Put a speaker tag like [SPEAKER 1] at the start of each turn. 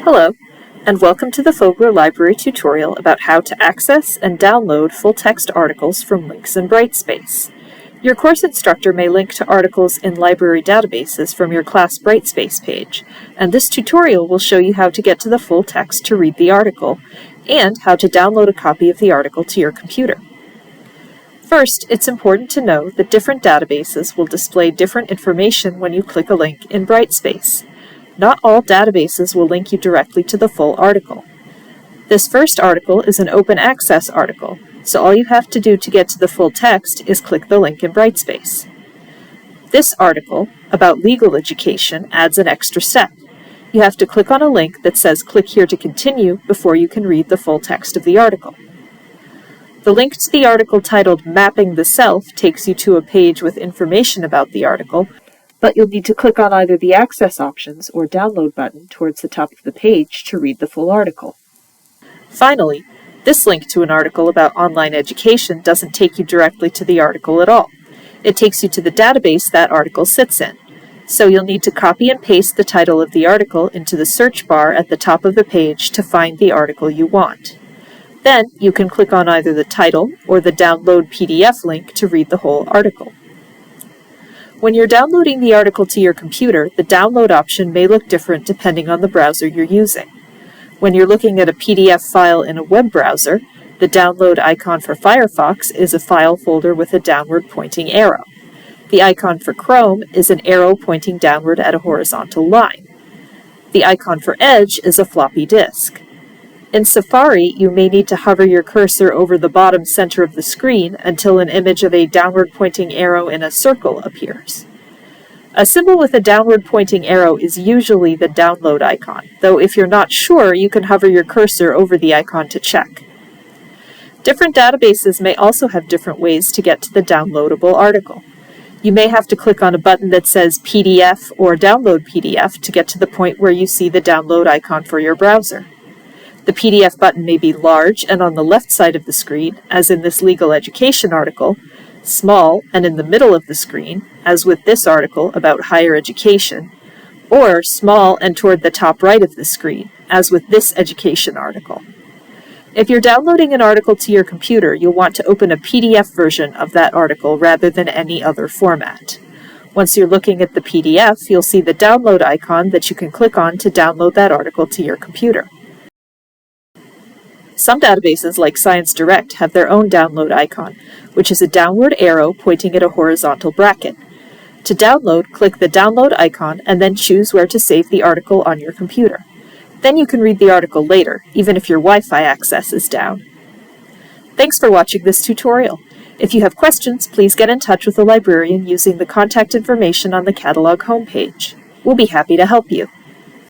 [SPEAKER 1] Hello, and welcome to the Fogler Library tutorial about how to access and download full-text articles from links in Brightspace. Your course instructor may link to articles in library databases from your class Brightspace page, and this tutorial will show you how to get to the full text to read the article, and how to download a copy of the article to your computer. First, it's important to know that different databases will display different information when you click a link in Brightspace. Not all databases will link you directly to the full article. This first article is an open access article, so all you have to do to get to the full text is click the link in Brightspace. This article, about legal education, adds an extra step. You have to click on a link that says "click here to continue" before you can read the full text of the article. The link to the article titled "Mapping the Self" takes you to a page with information about the article, but you'll need to click on either the Access options or Download button towards the top of the page to read the full article. Finally, this link to an article about online education doesn't take you directly to the article at all. It takes you to the database that article sits in. So you'll need to copy and paste the title of the article into the search bar at the top of the page to find the article you want. Then you can click on either the title or the Download PDF link to read the whole article. When you're downloading the article to your computer, the download option may look different depending on the browser you're using. When you're looking at a PDF file in a web browser, the download icon for Firefox is a file folder with a downward pointing arrow. The icon for Chrome is an arrow pointing downward at a horizontal line. The icon for Edge is a floppy disk. In Safari, you may need to hover your cursor over the bottom center of the screen until an image of a downward pointing arrow in a circle appears. A symbol with a downward pointing arrow is usually the download icon, though if you're not sure, you can hover your cursor over the icon to check. Different databases may also have different ways to get to the downloadable article. You may have to click on a button that says PDF or Download PDF to get to the point where you see the download icon for your browser. The PDF button may be large and on the left side of the screen, as in this legal education article, small and in the middle of the screen, as with this article about higher education, or small and toward the top right of the screen, as with this education article. If you're downloading an article to your computer, you'll want to open a PDF version of that article rather than any other format. Once you're looking at the PDF, you'll see the download icon that you can click on to download that article to your computer. Some databases, like ScienceDirect, have their own download icon, which is a downward arrow pointing at a horizontal bracket. To download, click the download icon and then choose where to save the article on your computer. Then you can read the article later, even if your Wi-Fi access is down. Thanks for watching this tutorial. If you have questions, please get in touch with the librarian using the contact information on the catalog homepage. We'll be happy to help you.